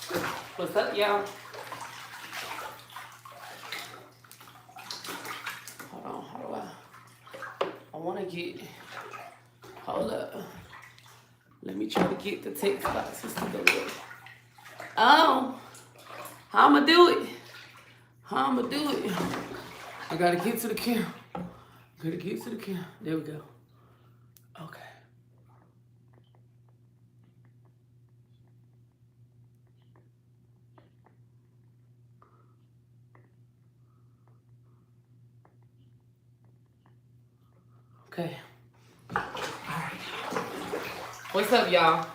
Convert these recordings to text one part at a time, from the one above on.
What's up, y'all? Hold on, how do I want to get, hold up. Let me try to get the text boxes to go up. Oh, how I'm going to do it? How I'm going to do it? I got to get to the camera. There we go. Okay. Okay. All right. What's up, y'all?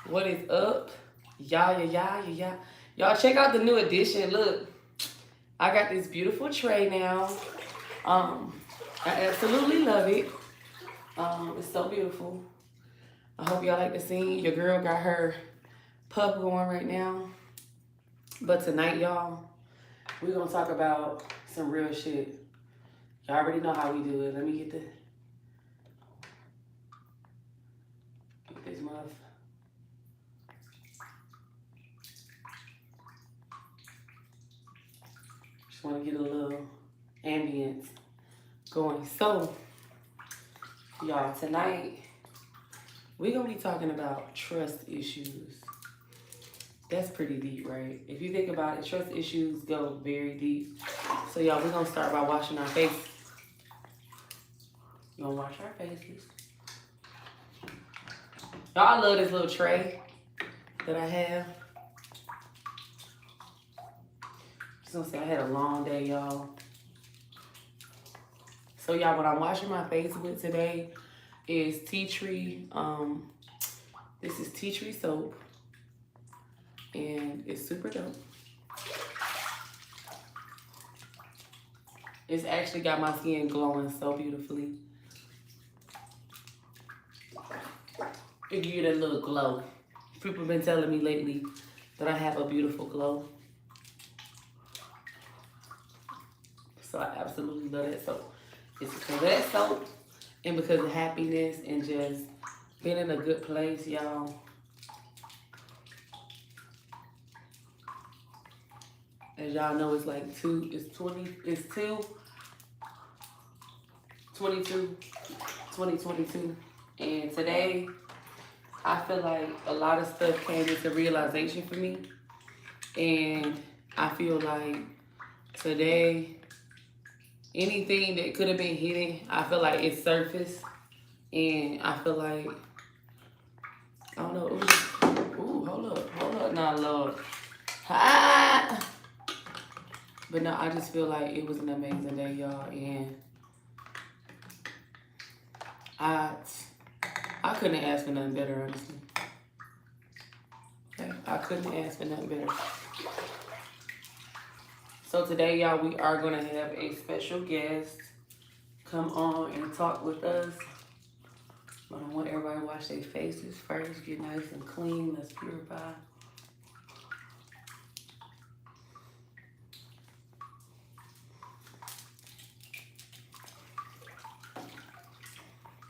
What is up? Y'all check out the new edition. Look, I got this beautiful tray now. I absolutely love it. It's so beautiful. I hope y'all like the scene. Your girl got her pup going right now. But tonight, y'all, we're gonna talk about some real shit. Y'all already know how we do it. Let me get this muff. Just want to get a little ambience going. So, y'all, tonight we're gonna be talking about trust issues. That's pretty deep, right? If you think about it, trust issues go very deep. So, y'all, we're gonna start by washing our faces. We're gonna wash our faces. Y'all, I love this little tray that I have. Just gonna say I had a long day, y'all. So, y'all, what I'm washing my face with today is tea tree. This is tea tree soap. And it's super dope. It's actually got my skin glowing so beautifully. It gives you that little glow. People have been telling me lately that I have a beautiful glow. So I absolutely love that soap. It's because of that soap and because of happiness and just being in a good place, y'all. As y'all know, it's like 2022. And today, I feel like a lot of stuff came into realization for me. And I feel like today, anything that could have been hidden, I feel like it surfaced. And I feel like, I don't know, it was just, ooh, hold up, now, Lord. Ah! But no, I just feel like it was an amazing day, y'all, and I couldn't ask for nothing better, honestly. Okay? I couldn't ask for nothing better. So today, y'all, we are gonna have a special guest come on and talk with us. But I want everybody to wash their faces first, get nice and clean. Let's purify.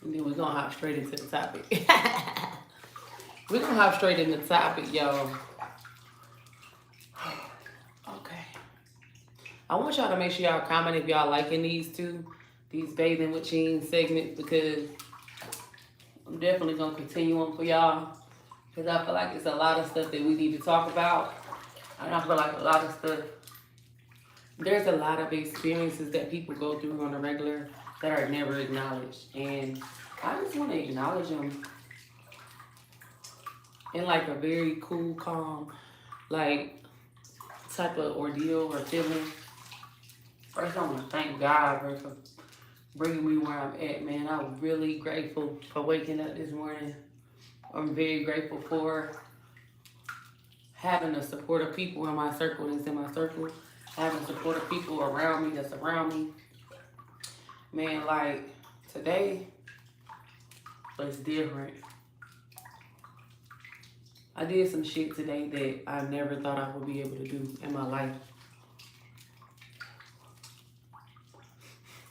And then we're gonna hop straight into the topic. We're gonna hop straight into the topic, y'all. Okay. I want y'all to make sure y'all comment if y'all liking these Bathing with Chyng segments, because I'm definitely gonna continue them for y'all. Because I feel like it's a lot of stuff that we need to talk about. And I feel like a lot of stuff, there's a lot of experiences that people go through on a regular that are never acknowledged. And I just want to acknowledge them in like a very cool, calm, like type of ordeal or feeling. First, I want to thank God for bringing me where I'm at, man. I'm really grateful for waking up this morning. I'm very grateful for having the support of people in my circle that's in my circle, having supportive people around me that's around me. Man, like today was different. I did some shit today that I never thought I would be able to do in my life.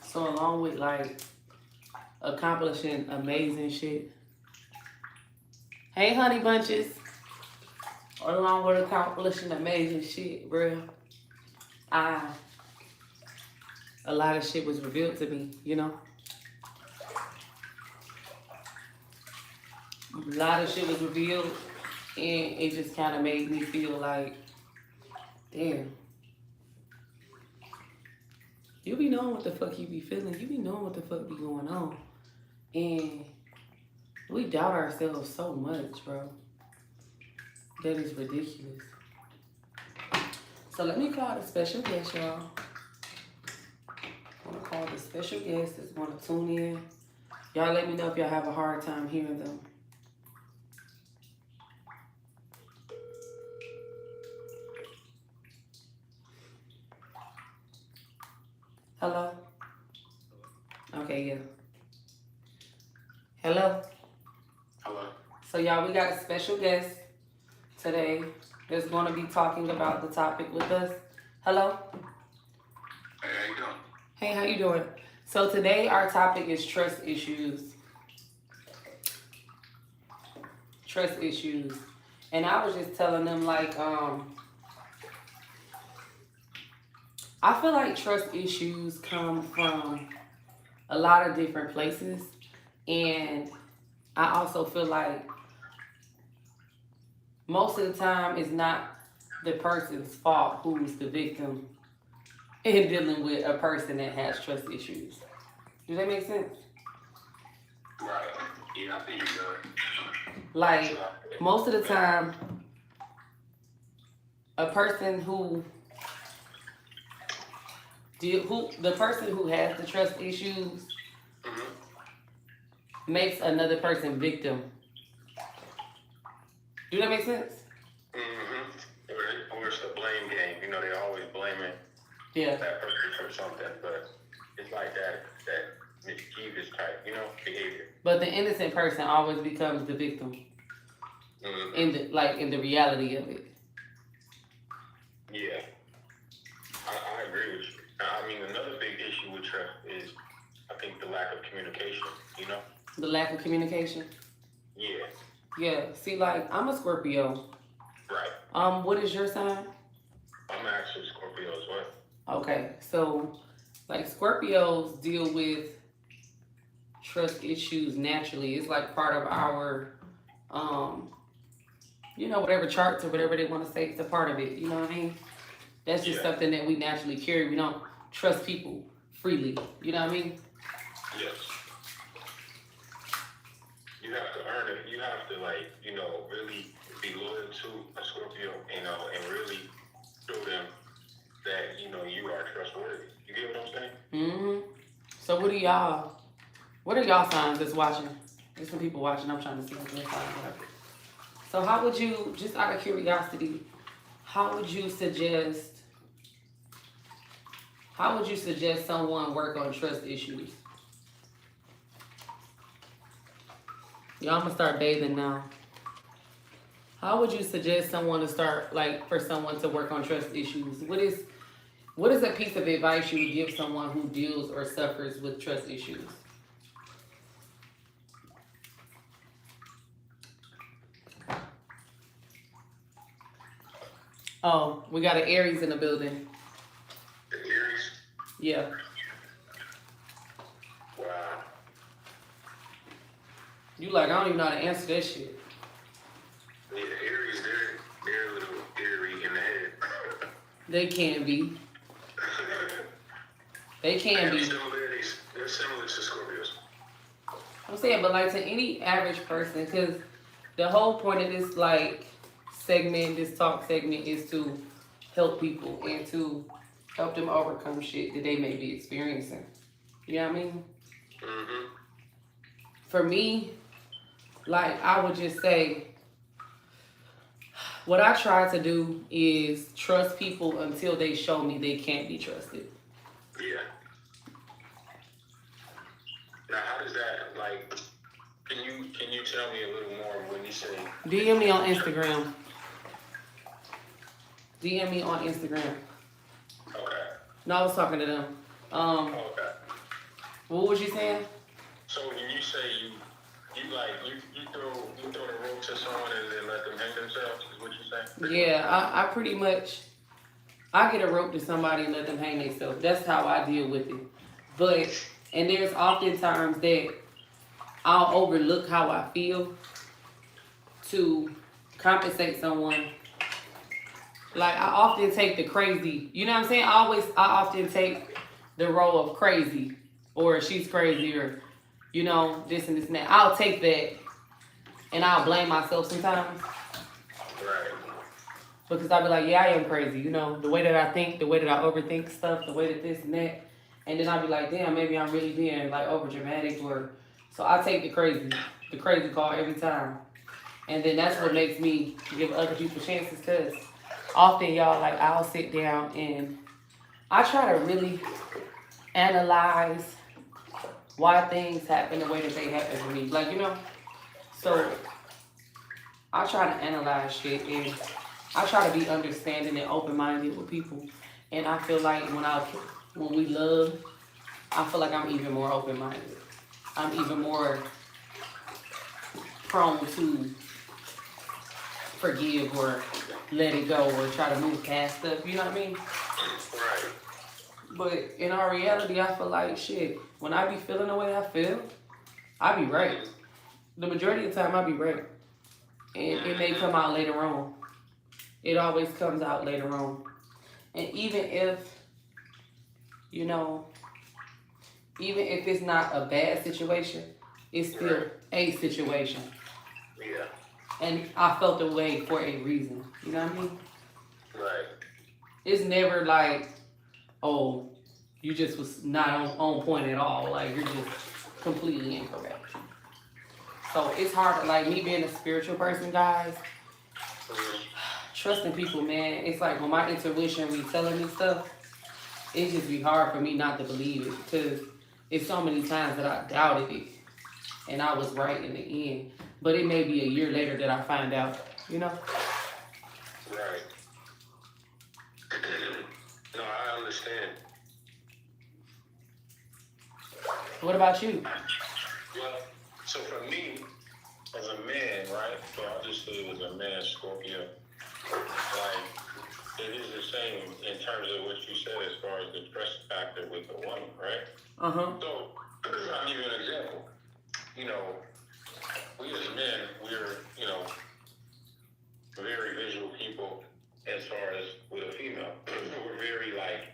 So along with like accomplishing amazing shit. Hey, honey bunches. along with accomplishing amazing shit, bro, I a lot of shit was revealed to me, you know? A lot of shit was revealed, and it just kind of made me feel like, damn, you be knowing what the fuck you be feeling. You be knowing what the fuck be going on. And we doubt ourselves so much, bro. That is ridiculous. So let me call the special guest, y'all. I want to call the special guest that's going to tune in. Y'all let me know if y'all have a hard time hearing them. Hello? Okay, yeah. Hello? Hello. So y'all, we got a special guest today that's going to be talking about the topic with us. Hello? Hey, how you doing? Hey, how you doing? So today our topic is trust issues. Trust issues. And I was just telling them like, I feel like trust issues come from a lot of different places. And I also feel like most of the time it's not the person's fault who's the victim in dealing with a person that has trust issues. Does that make sense? Right. Yeah, I think it does. Like, most of the time, a person the person who has the trust issues makes another person victim. Do that make sense? Or it's the blame game. You know, they're always blaming Yeah. that person for something, but it's like that mischievous type, you know, behavior. But the innocent person always becomes the victim in the reality of it. Yeah, I agree with you. I mean, another big issue with trust is, I think, the lack of communication. You know. The lack of communication. Yeah. Yeah. See, like, I'm a Scorpio. Right. What is your sign? I'm actually Scorpio as well. Okay, so like Scorpios deal with trust issues naturally. It's like part of our, whatever charts or whatever they want to say, it's a part of it. You know what I mean? That's just something that we naturally carry. We don't trust people freely. You know what I mean? Yes. You have to earn it. You have to, really be loyal to a Scorpio, and really show them that, you are trustworthy. You get what I'm saying? Mm-hmm. So what are y'all signs that's watching? There's some people watching. I'm trying to see what their signs are. So how would you, just out of curiosity, how would you suggest someone work on trust issues? Y'all, I'm gonna start bathing now. How would you suggest someone to start, for someone to work on trust issues? What is a piece of advice you would give someone who deals or suffers with trust issues? Oh, we got an Aries in the building. The Aries? Yeah. Wow. You like, I don't even know how to answer that shit. Yeah, the Aries, they're a little eerie in the head. They can be. They can be. Similarities. They're similar to Scorpios. I'm saying, but to any average person, because the whole point of this this talk segment is to help people and to help them overcome shit that they may be experiencing. You know what I mean? Mm-hmm. For me, I would just say, what I try to do is trust people until they show me they can't be trusted. Yeah. Now, how does that, can you tell me a little more when you say... DM me on Instagram. DM me on Instagram. Okay. No, I was talking to them. Okay. What was you saying? So when you say you throw the rope to someone and then let them hang themselves, is what you're saying? Yeah, I pretty much, I get a rope to somebody and let them hang themselves. That's how I deal with it. But, and there's often times that I'll overlook how I feel to compensate someone. Like, I often take the crazy, you know what I'm saying? I often take the role of crazy, or she's crazy, or, you know, this and this and that. I'll take that and I'll blame myself sometimes. Right. Because I'll be like, yeah, I am crazy. You know, the way that I think, the way that I overthink stuff, the way that this and that. And then I'll be like, damn, maybe I'm really being like over dramatic, or so I take the crazy call every time. And then that's what makes me give other people chances, because often y'all, like, I'll sit down and I try to really analyze why things happen the way that they happen for me. Like, you know, so I try to analyze shit, and I try to be understanding and open minded with people. And I feel like when we love, I feel like I'm even more open minded. I'm even more prone to forgive or let it go or try to move past stuff. You know what I mean? Right. But in our reality, I feel like shit. When I be feeling the way I feel, I be right. The majority of the time, I be right, and it may come out later on. It always comes out later on. And even if, you know, even if it's not a bad situation, it's still a situation. Yeah. And I felt the way for a reason. You know what I mean? Right. It's never like, oh, you just was not on point at all. Like, you're just completely incorrect. So it's hard to, like, me being a spiritual person, guys, trusting people, man. It's like when my intuition be telling me stuff, it just be hard for me not to believe it, because it's so many times that I doubted it and I was right in the end. But it may be a year later that I find out, you know? Right. No, I understand. What about you? Well, so for me, as a man, right? So I'll just say as a man, Scorpio, like, it is the same in terms of what you said as far as the trust factor with the woman, right? Uh-huh. So, I'll give you an example. You know, we as men, we're, you know, very visual people as far as with a female. We're very, like,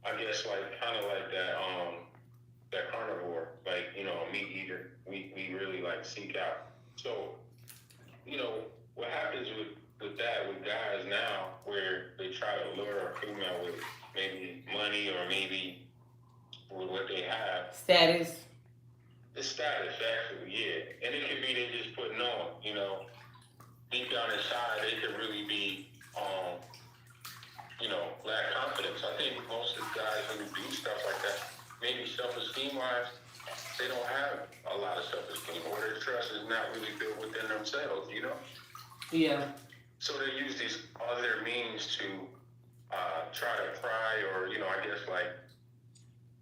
I guess, like, kind of like that carnivore, like, you know, a meat eater. We really, like, seek out. So, you know, what happens with that, with guys now, where they try to lure a female with maybe money or maybe with what they have. Status. The status, actually, yeah. And it could be they just putting on, you know, deep down inside, they could really be, you know, lack confidence. I think most of the guys who do stuff like that, maybe self-esteem-wise, they don't have a lot of self-esteem, or their trust is not really built within themselves, you know? Yeah. So they use these other means to try to pry, or, you know, I guess, like,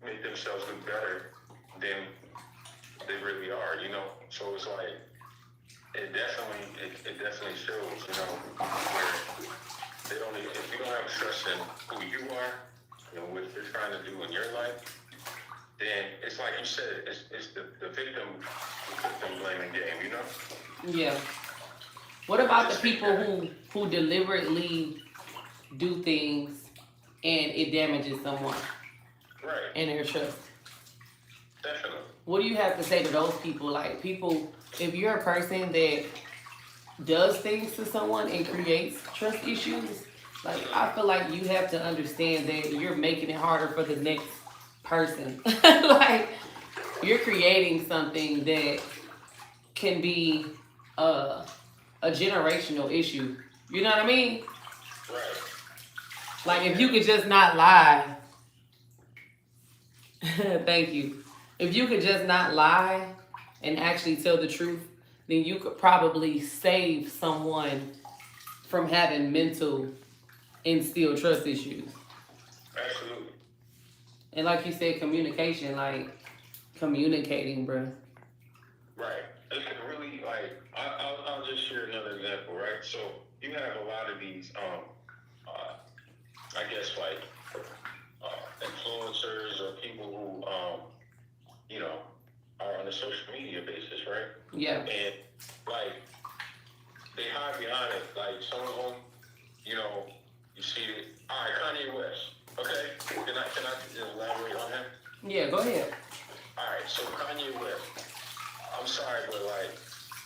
make themselves look better than they really are, you know? So it's like, it definitely shows, you know, where they don't, if you don't have trust in who you are and what you're trying to do in your life, then it's like you said, it's the victim blaming game, you know? Yeah. What about the people who deliberately do things and it damages someone? Right. And their trust? Definitely. What do you have to say to those people? Like, people, if you're a person that does things to someone and creates trust issues, like, I feel like you have to understand that you're making it harder for the next person. Like, you're creating something that can be a generational issue. You know what I mean? Right. Like, if you could just not lie. Thank you. If you could just not lie and actually tell the truth, then you could probably save someone from having mental and still trust issues. Absolutely. And like you said, communication, like communicating, bro. Right. It could really, like, I'll just share another example, right? So you have a lot of these, I guess, like influencers or people who, you know, are on a social media basis, right? Yeah. And like they hide behind it. Like some of them, you know, you see it. All right, Kanye West. Okay, can I just elaborate on him? Yeah, go ahead. All right, so Kanye West. I'm sorry, but like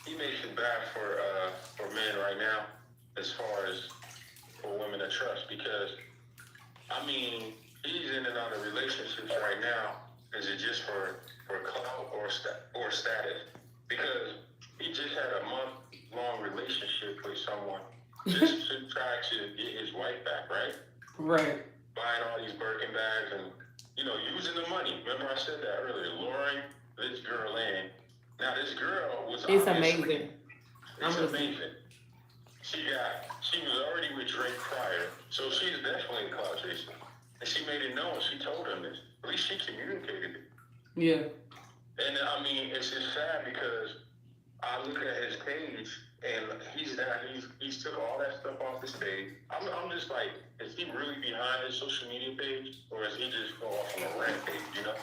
he makes it bad for men right now, as far as for women to trust, because I mean he's in and out of relationships right now. Is it just for clout or status? Because he just had a month-long relationship with someone just to try to get his wife back, right? Right. Buying all these Birkin bags and, you know, using the money. Remember I said that earlier, luring this girl in. Now this girl was It's amazing. It's amazing. She was already with Drake prior, so she's definitely a clout chaser. And she made it known. She told him this. At least she communicated it. Yeah. And I mean, it's just sad because I look at his page and he's took all that stuff off his page. I'm just like, is he really behind his social media page, or is he just go off on a rampage? You know?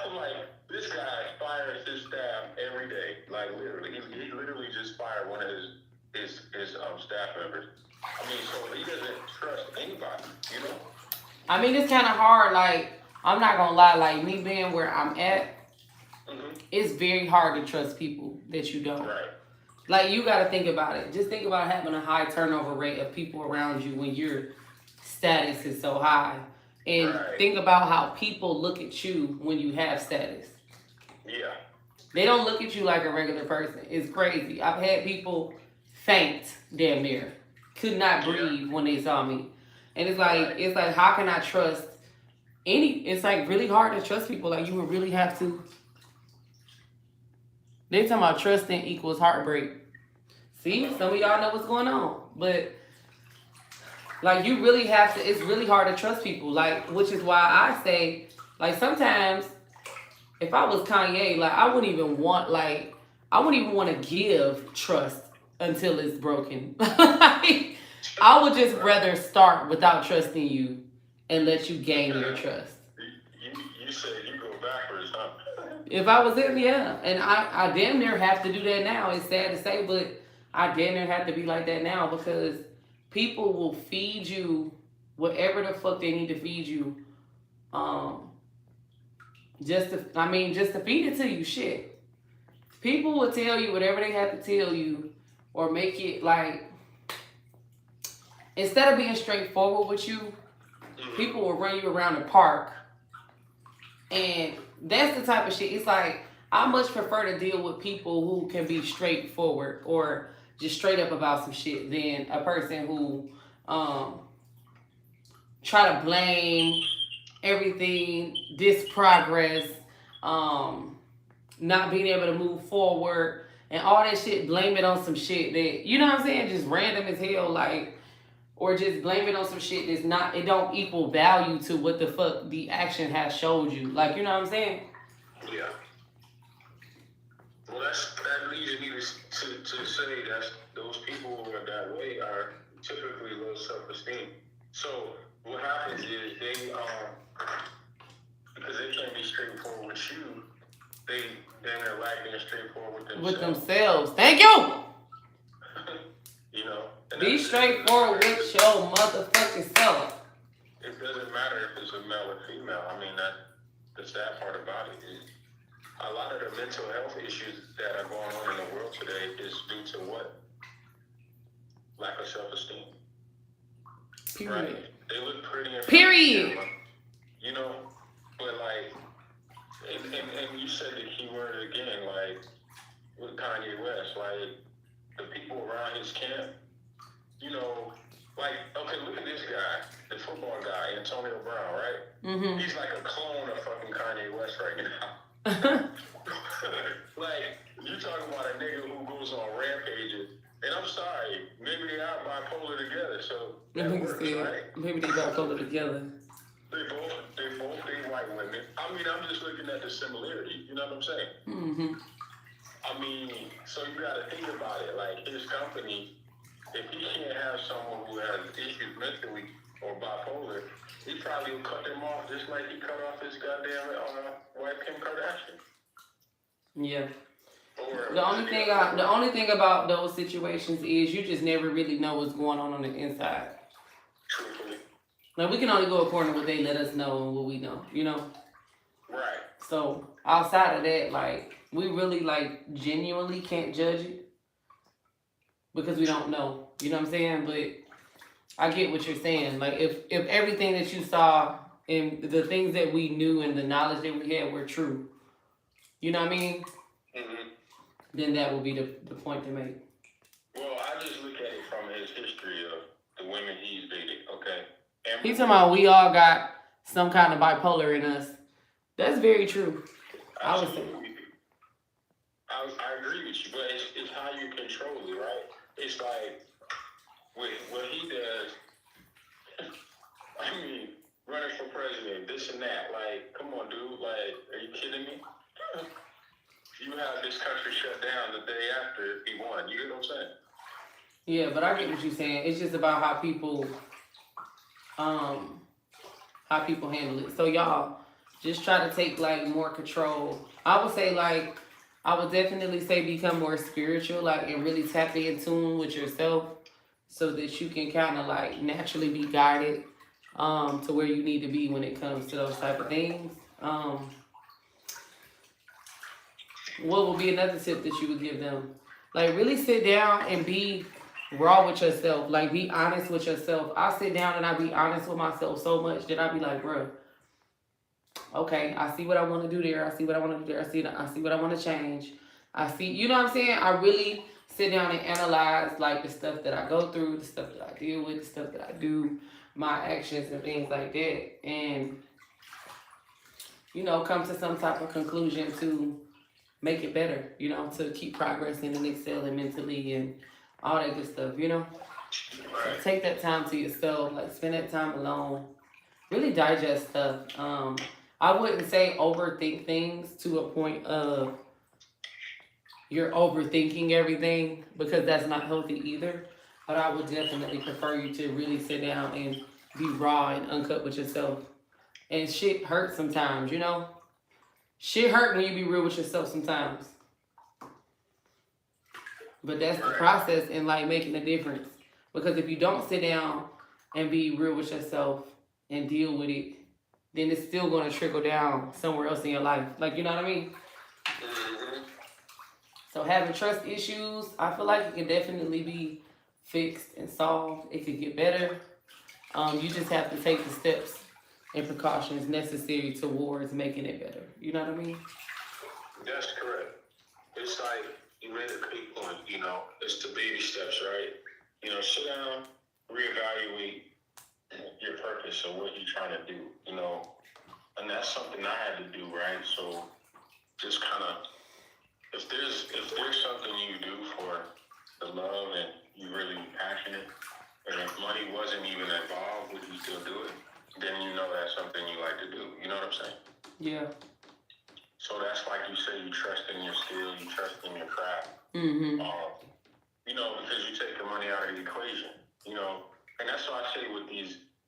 I'm like, this guy fires his staff every day. Like literally, he literally just fired one of his staff members. I mean, so he doesn't trust anybody. You know? I mean, it's kind of hard. Like, I'm not gonna lie. Like me being where I'm at. It's very hard to trust people that you don't. Right. Like, you got to think about it. Just think about having a high turnover rate of people around you when your status is so high. And think about how people look at you when you have status. Yeah. They don't look at you like a regular person. It's crazy. I've had people faint damn near. Could not breathe when they saw me. And it's like, how can I trust it's like really hard to trust people. Like, you would really have to. They talking about trusting equals heartbreak. See, some of y'all know what's going on. But, like, you really have to, it's really hard to trust people. Like, which is why I say, like, sometimes, if I was Kanye, like, I wouldn't even want to give trust until it's broken. I would just rather start without trusting you and let you gain your trust. You said you go backwards, huh? If I was him, yeah. And I damn near have to do that now. It's sad to say, but I damn near have to be like that now, because people will feed you whatever the fuck they need to feed you. Just to feed it to you. Shit. People will tell you whatever they have to tell you, or make it like, instead of being straightforward with you, people will run you around the park. And that's the type of shit. It's like, I much prefer to deal with people who can be straightforward or just straight up about some shit than a person who try to blame everything, progress, not being able to move forward, and all that shit, blame it on some shit that, you know what I'm saying, just random as hell, like, or just blame it on some shit that's not, it don't equal value to what the fuck the action has showed you. Like, you know what I'm saying? Yeah. Well, that leads me to say that those people who are that way are typically low self-esteem. So what happens is they, because they can't be straightforward with you, they're lacking straightforward with themselves. Thank you! You know? Be straightforward with your motherfucking self. It doesn't matter if it's a male or female. I mean, the sad part about it is a lot of the mental health issues that are going on in the world today is due to what? Lack of self-esteem. Period. Right? They look pretty. Period. You know, but like, and you said the key word again, like with Kanye West, like the people around his camp, you know, like, okay, look at this guy, the football guy, Antonio Brown, right? Mm-hmm. He's like a clone of fucking Kanye West right now. Like, you talking about a nigga who goes on rampages, and I'm sorry, maybe they are bipolar together, so that works, right? Maybe they bipolar together. They both date white women. I mean, I'm just looking at the similarity, you know what I'm saying? Mm-hmm. I mean, so you got to think about it. Like his company, if he can't have someone who has issues mentally or bipolar, he probably will cut them off just like he cut off his goddamn wife Kim Kardashian. Yeah. Or The only thing about those situations is you just never really know what's going on the inside. truthfully, Like we can only go according to what they let us know and what we know, you know. right? So outside of that, like we really like genuinely can't judge it because we don't know. You know what I'm saying? But I get what you're saying. Like if everything that you saw and the things that we knew and the knowledge that we had were true, you know what I mean? Mm-hmm. Then that would be the point to make. Well, I just look at it from his history of the women he's dated. Okay, and He's talking about we all got some kind of bipolar in us. That's very true. I would say. I agree with you, but it's how you control it, right? It's like what he does. I mean, running for president, this and that. Like, come on, dude. Like, are you kidding me? You have this country shut down the day after he won. You get what I'm saying? Yeah, but I get what you're saying. It's just about how people handle it. So y'all just try to take like more control. I would say like I would definitely say become more spiritual, like and really tap in tune with yourself so that you can kind of like naturally be guided to where you need to be when it comes to those type of things. What would be another tip that you would give them? Like really sit down and be raw with yourself. Like be honest with yourself. I sit down and I be honest with myself so much that I be like, bruh, okay, I see what I want to do there. I see what I want to do there. I see what I want to change. I see, you know what I'm saying? I really sit down and analyze like the stuff that I go through, the stuff that I deal with, the stuff that I do, my actions and things like that. And, you know, come to some type of conclusion to make it better, you know, to keep progressing and excelling mentally and all that good stuff, you know? So take that time to yourself, like spend that time alone. Really digest stuff. I wouldn't say overthink things to a point of you're overthinking everything because that's not healthy either. But I would definitely prefer you to really sit down and be raw and uncut with yourself. And shit hurts sometimes, you know? Shit hurt when you be real with yourself sometimes. But that's the process in like making a difference. Because if you don't sit down and be real with yourself and deal with it, then it's still going to trickle down somewhere else in your life. Like, you know what I mean? Mm-hmm. So having trust issues, I feel like it can definitely be fixed and solved. It could get better. You just have to take the steps and precautions necessary towards making it better. You know what I mean? That's correct. It's like you made a key point, you know, it's the baby steps, right? You know, sit down, reevaluate your purpose or what you're trying to do, you know, and that's something I had to do, right? So just kind of, if there's something you do for the love and you're really passionate, and if money wasn't even involved, would you still do it? Then you know that's something you like to do. You know what I'm saying? Yeah. So that's like you say, you trust in your skill, you trust in your craft. Mm-hmm. You know, because you take the money out of the equation, you know, and that's why I say with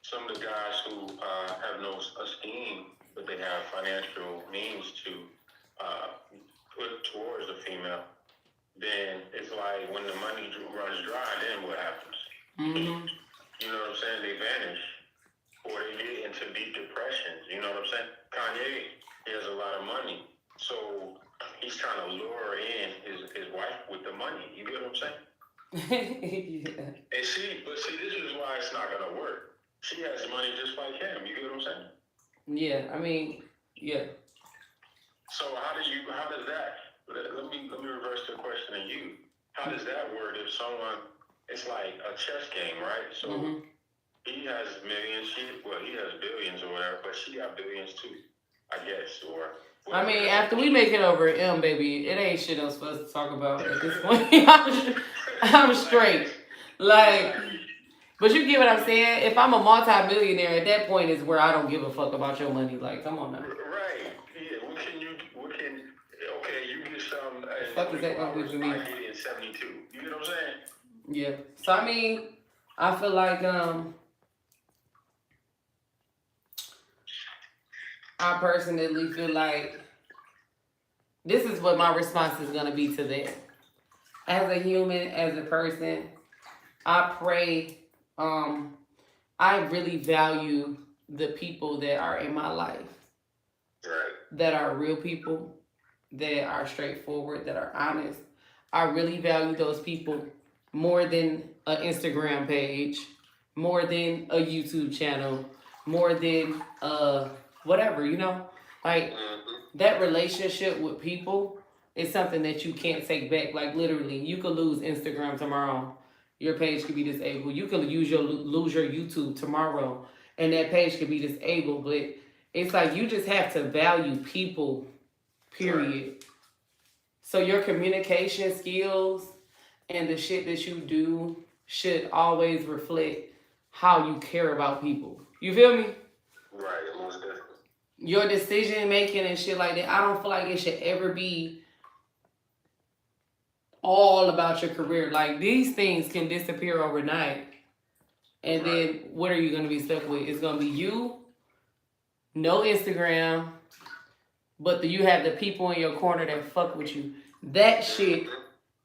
some of the guys who have no esteem, but they have financial means to put towards a female, then it's like when the money runs dry, then what happens? Mm-hmm. You know what I'm saying? They vanish, or they get into deep depressions. You know what I'm saying? Kanye, he has a lot of money, so he's trying to lure in his wife with the money. You get what I'm saying? Yeah. And this is why it's not gonna work. She has money just like him. You get what I'm saying? Yeah, I mean, yeah. So how does that? Let me reverse the question to you. How does that work if someone? It's like a chess game, right? So he has millions. He has billions or whatever, but she got billions too, I guess. Or I mean, after we make it over M, baby, it ain't shit else for us to talk about at this point. I'm straight. Like, but you get what I'm saying? If I'm a multi-millionaire, at that point is where I don't give a fuck about your money. Like, come on now. Right. Yeah. Okay, you get something in Fuck is 24 that gonna do hours, for me? I get it in 72. You get what I'm saying? Yeah. So I mean, I feel like I personally feel like this is what my response is gonna be to that. As a human, as a person, I pray. I really value the people that are in my life, Right. that are real people, that are straightforward, that are honest. I really value those people more than an Instagram page, more than a YouTube channel, more than whatever, you know? Like that relationship with people is something that you can't take back. Like literally, you could lose Instagram tomorrow. Your page could be disabled. You could lose your YouTube tomorrow, and that page could be disabled. But it's like you just have to value people, period. So your communication skills and the shit that you do should always reflect how you care about people. You feel me? Right, most definitely. Your decision making and shit like that, I don't feel like it should ever be all about your career. Like these things can disappear overnight. And then what are you gonna be stuck with? It's gonna be you, no Instagram, but you have the people in your corner that fuck with you. That shit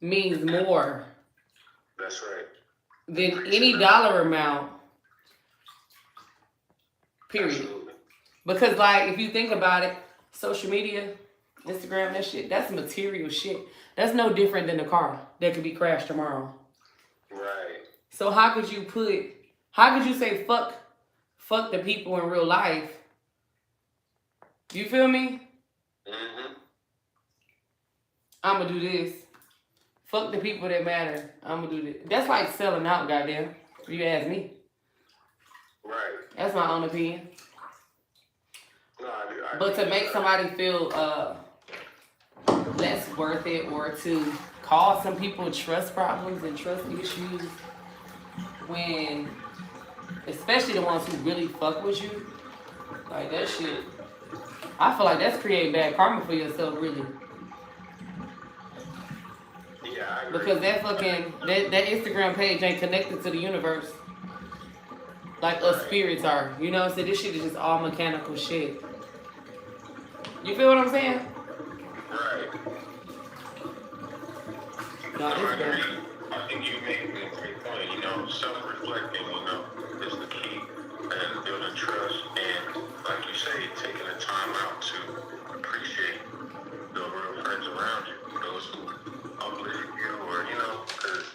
means more. That's right. Than any dollar amount. Period. Absolutely. Because like if you think about it, social media, Instagram, that shit, that's material shit. That's no different than a car that could be crashed tomorrow. Right. So how could you say fuck the people in real life? You feel me? Mm-hmm. I'ma do this. Fuck the people that matter. I'ma do this. That's like selling out, goddamn. If you ask me. Right. That's my own opinion. No, I but to make somebody feel less worth it, or to cause some people trust problems and trust issues, when especially the ones who really fuck with you, like that shit, I feel like that's creating bad karma for yourself, really. Yeah, I agree. Because that fucking that Instagram page ain't connected to the universe like us spirits are. You know what I'm saying? This shit is just all mechanical shit. You feel what I'm saying? Right. No, I agree. I think you make a great point. You know, self-reflecting, you know, is the key, and building trust, and like you say, taking the time out to appreciate the real friends around you, those who uplift you, or you know, because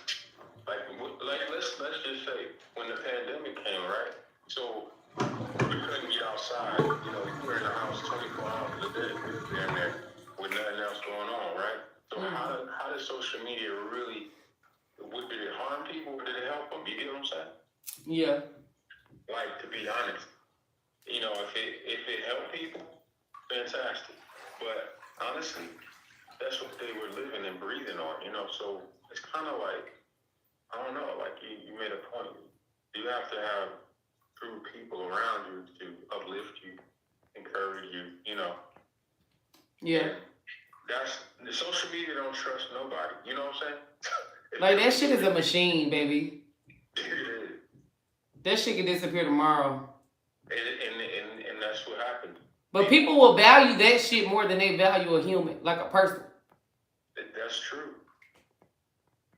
like let's just say when the pandemic came, right? So we couldn't get outside. You know, we were in the house 24 hours a day, damn near, with nothing else going on, right? So how did social media really? Did it harm people or did it help them? You get what I'm saying? Yeah. Like, to be honest, you know, if it helped people, fantastic. But honestly, that's what they were living and breathing on, you know. So it's kind of like, I don't know, like you made a point. You have to have true people around you to uplift you, encourage you, you know. Yeah. That's the social media don't trust nobody. You know what I'm saying? Like that shit is a machine, baby. It is. That shit can disappear tomorrow. And that's what happened. But people will value that shit more than they value a human, like a person. That's true.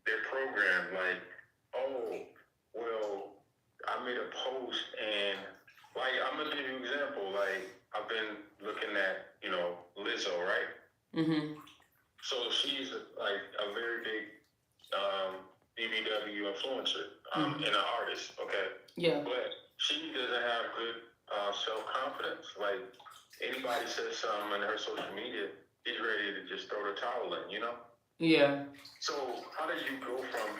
They're programmed like, oh, well, I made a post and like I'm gonna give you an example. Like I've been looking at, you know, Lizzo, right? Mm-hmm. So she's like a very big BBW influencer and an artist, okay? Yeah. But she doesn't have good self-confidence. Like anybody says something in her social media, she's ready to just throw the towel in, you know? Yeah. So how do you go from,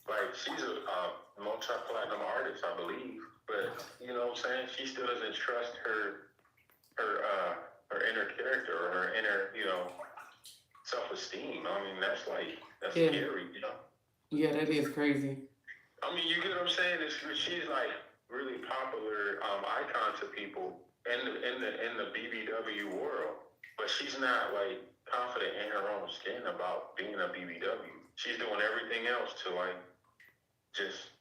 like, she's a multi-platinum artist, I believe, but you know what I'm saying? She still doesn't trust her inner character or her inner, you know, self-esteem. I mean, that's scary, you know? Yeah, that is crazy. I mean, you get what I'm saying? She's like really popular icon to people in the BBW world, but she's not like confident in her own skin about being a BBW. She's doing everything else to like just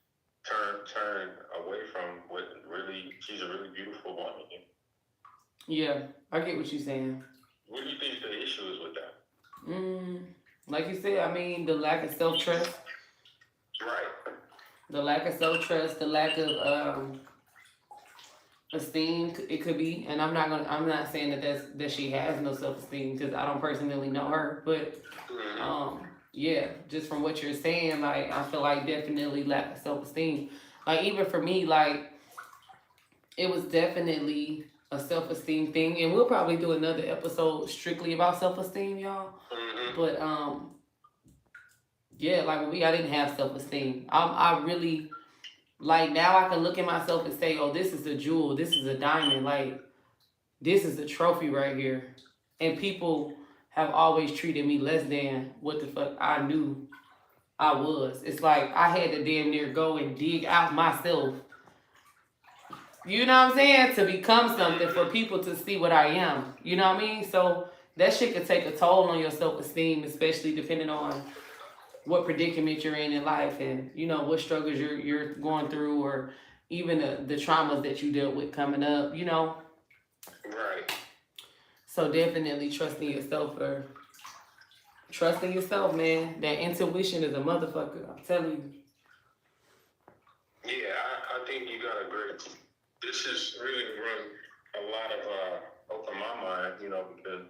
turn away from what really she's a really beautiful woman. Yeah, I get what you're saying. What do you think the issue is with that? Like you said, I mean, the lack of self-trust. Right. The lack of self-trust, the lack of esteem, it could be. And I'm not saying that she has no self-esteem because I don't personally know her. But, yeah, just from what you're saying, like, I feel like definitely lack of self-esteem. Like, even for me, like, it was definitely a self-esteem thing. And we'll probably do another episode strictly about self-esteem, y'all. But, yeah, like with me, I didn't have self-esteem. I really, like, now I can look at myself and say, oh, this is a jewel, this is a diamond, like, this is a trophy right here. And people have always treated me less than what the fuck I knew I was. It's like I had to damn near go and dig out myself. You know what I'm saying? To become something for people to see what I am. You know what I mean? So that shit could take a toll on your self-esteem, especially depending on what predicament you're in life and, you know, what struggles you're going through or even the traumas that you dealt with coming up, you know? Right. So definitely trusting yourself, man. That intuition is a motherfucker, I'm telling you. Yeah, I think you got a great. This is really run a lot of open my mind, you know, because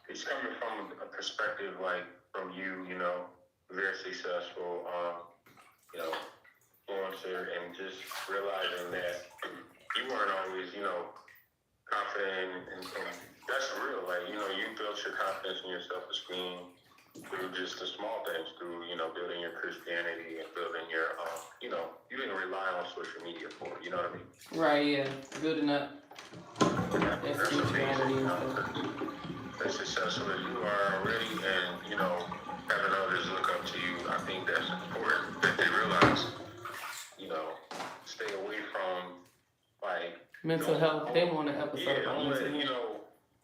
it's coming from a perspective like from you, you know, very successful, you know, influencer, and just realizing that you weren't always, you know, confident, and that's real. Like, you know, you built your confidence in your self-esteem through just the small things, through, you know, building your Christianity and building your, you know, you didn't rely on social media for it, you know what I mean? Right, yeah, building up. That's amazing. As successful as you are already, and, you know, having others look up to you, I think that's important, that they realize, you know, stay away from, like, mental health. They want an episode on mental health. You know,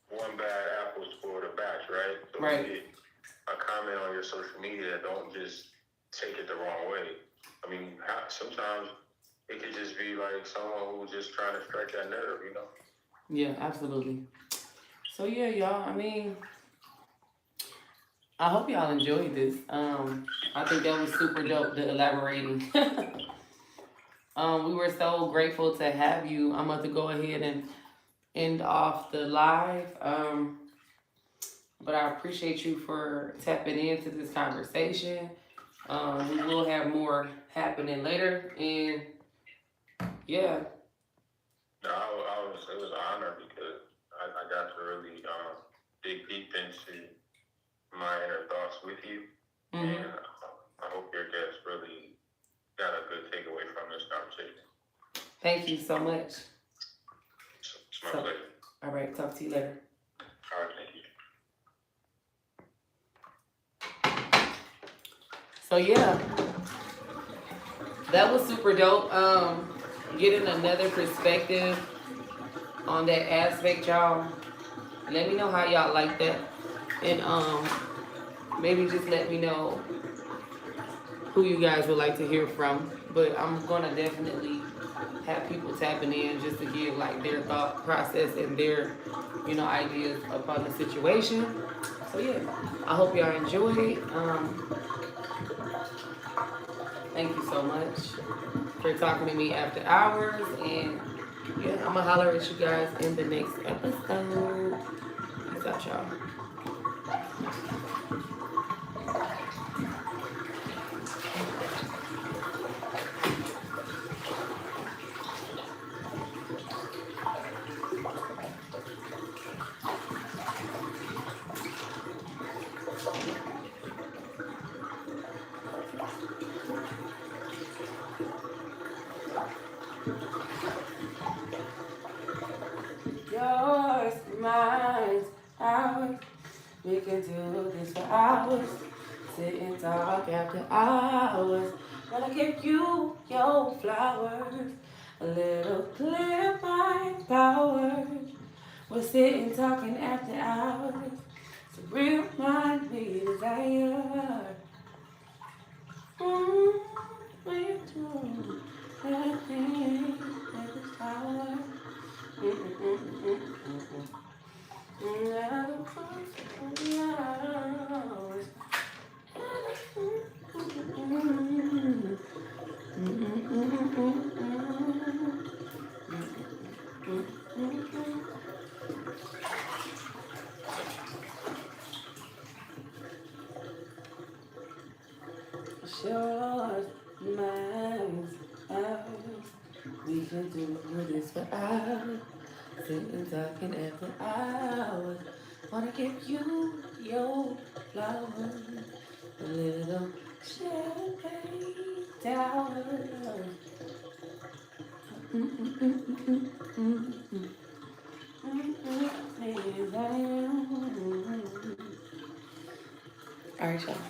one bad apple spoiled a batch, right? So right. You get a comment on your social media, don't just take it the wrong way. I mean, sometimes it could just be like someone who's just trying to strike that nerve, you know? Yeah, absolutely. So yeah, y'all, I mean, I hope y'all enjoyed this. I think that was super dope, the elaborating. We were so grateful to have you. I'm about to go ahead and end off the live. But I appreciate you for tapping into this conversation. We will have more happening later, and yeah. No, it was an honor because I got to really dig deep into my inner thoughts with you, and I hope your guests really got a good takeaway from this conversation. Thank you so much. It's my pleasure. All right, talk to you later. All right, thank you. So yeah, that was super dope. Getting another perspective on that aspect, y'all. Let me know how y'all like that, and maybe just let me know who you guys would like to hear from. But I'm gonna definitely have people tapping in just to give like their thought process and their, you know, ideas upon the situation. So yeah, I hope y'all enjoyed. Thank you so much for talking to me after hours, and yeah, I'm gonna holler at you guys in the next episode. Peace out, y'all. Yours, mine, ours. We can do this for hours. Sit and talk after hours. Gonna give you your flowers. A little clear mind power. We're sitting talking after hours. So remind me desire. Way to everything at this hour. Never cross the hours. Short minds out. We can do this for hours. Sitting talking after hours. Wanna give you your flowers. A little champagne towers. Alright, y'all.